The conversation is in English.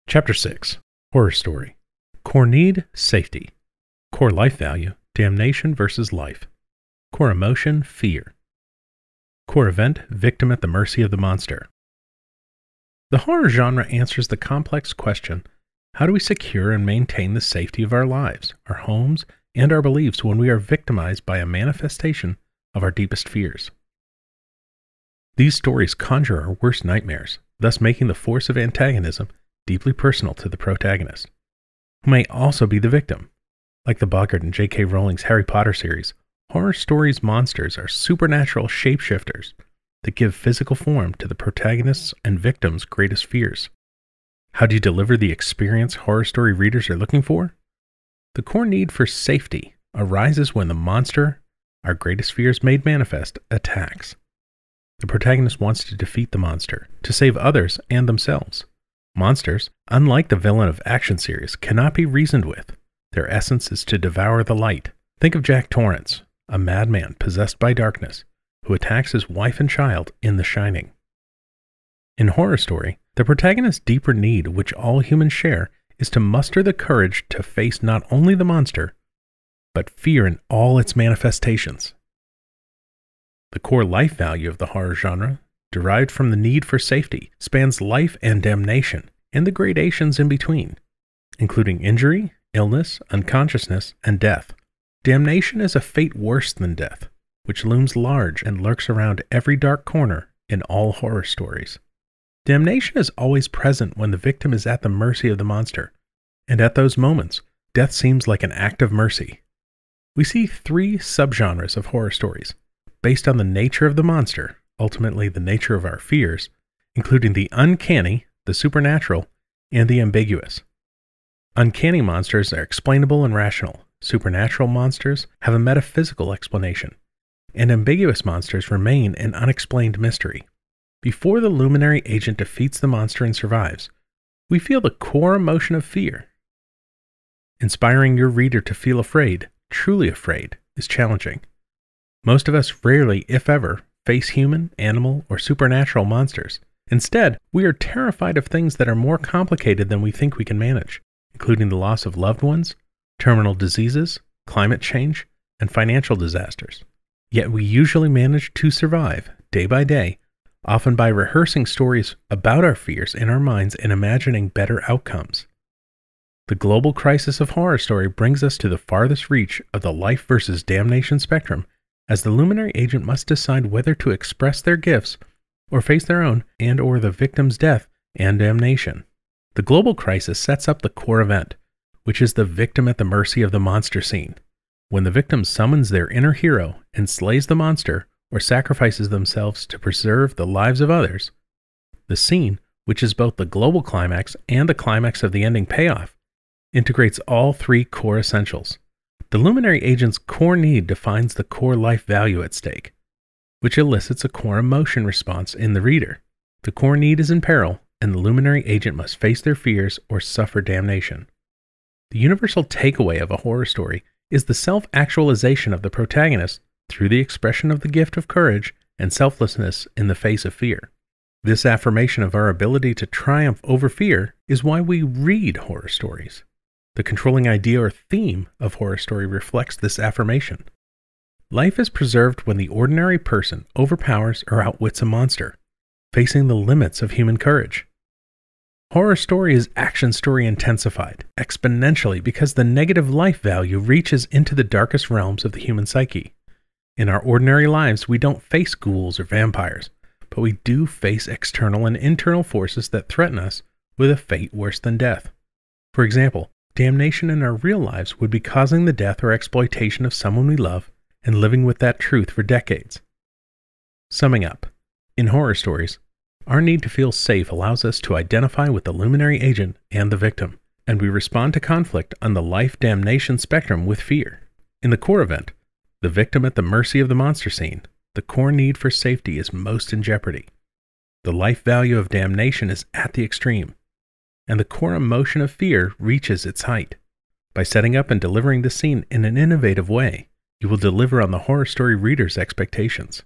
Chapter 6. Horror Story. Core need, safety. Core life value, damnation versus life. Core emotion, fear. Core event, victim at the mercy of the monster. The horror genre answers the complex question, how do we secure and maintain the safety of our lives, our homes, and our beliefs when we are victimized by a manifestation of our deepest fears? These stories conjure our worst nightmares, thus making the force of antagonism deeply personal to the protagonist, who may also be the victim. Like the Boggart and J.K. Rowling's Harry Potter series, horror stories' monsters are supernatural shapeshifters that give physical form to the protagonist's and victim's greatest fears. How do you deliver the experience horror story readers are looking for? The core need for safety arises when the monster, our greatest fears made manifest, attacks. The protagonist wants to defeat the monster, to save others and themselves. Monsters, unlike the villain of action series, cannot be reasoned with. Their essence is to devour the light. Think of Jack Torrance, a madman possessed by darkness, who attacks his wife and child in The Shining. In Horror Story, the protagonist's deeper need, which all humans share, is to muster the courage to face not only the monster, but fear in all its manifestations. The core life value of the horror genre, derived from the need for safety, spans life and damnation, and the gradations in between, including injury, illness, unconsciousness, and death. Damnation is a fate worse than death, which looms large and lurks around every dark corner in all horror stories. Damnation is always present when the victim is at the mercy of the monster, and at those moments, death seems like an act of mercy. We see three subgenres of horror stories, based on the nature of the monster, ultimately the nature of our fears, including the uncanny, the supernatural, and the ambiguous. Uncanny monsters are explainable and rational. Supernatural monsters have a metaphysical explanation, and ambiguous monsters remain an unexplained mystery. Before the luminary agent defeats the monster and survives, we feel the core emotion of fear. Inspiring your reader to feel afraid, truly afraid, is challenging. Most of us rarely, if ever, face human, animal, or supernatural monsters. Instead, we are terrified of things that are more complicated than we think we can manage, including the loss of loved ones, terminal diseases, climate change, and financial disasters. Yet we usually manage to survive, day by day, often by rehearsing stories about our fears in our minds and imagining better outcomes. The global crisis of horror story brings us to the farthest reach of the life versus damnation spectrum, as the luminary agent must decide whether to express their gifts or face their own and or the victim's death and damnation. The global crisis sets up the core event, which is the victim at the mercy of the monster scene, when the victim summons their inner hero and slays the monster or sacrifices themselves to preserve the lives of others. The scene, which is both the global climax and the climax of the ending payoff, integrates all three core essentials. The luminary agent's core need defines the core life value at stake, which elicits a core emotion response in the reader. The core need is in peril, and the luminary agent must face their fears or suffer damnation. The universal takeaway of a horror story is the self-actualization of the protagonist through the expression of the gift of courage and selflessness in the face of fear. This affirmation of our ability to triumph over fear is why we read horror stories. The controlling idea or theme of horror story reflects this affirmation. Life is preserved when the ordinary person overpowers or outwits a monster, facing the limits of human courage. Horror story is action story intensified exponentially because the negative life value reaches into the darkest realms of the human psyche. In our ordinary lives, we don't face ghouls or vampires, but we do face external and internal forces that threaten us with a fate worse than death. For example, damnation in our real lives would be causing the death or exploitation of someone we love and living with that truth for decades. Summing up, in horror stories, our need to feel safe allows us to identify with the luminary agent and the victim, and we respond to conflict on the life-damnation spectrum with fear. In the core event, the victim at the mercy of the monster scene, the core need for safety is most in jeopardy. The life value of damnation is at the extreme, and the core emotion of fear reaches its height. By setting up and delivering the scene in an innovative way, you will deliver on the horror story reader's expectations.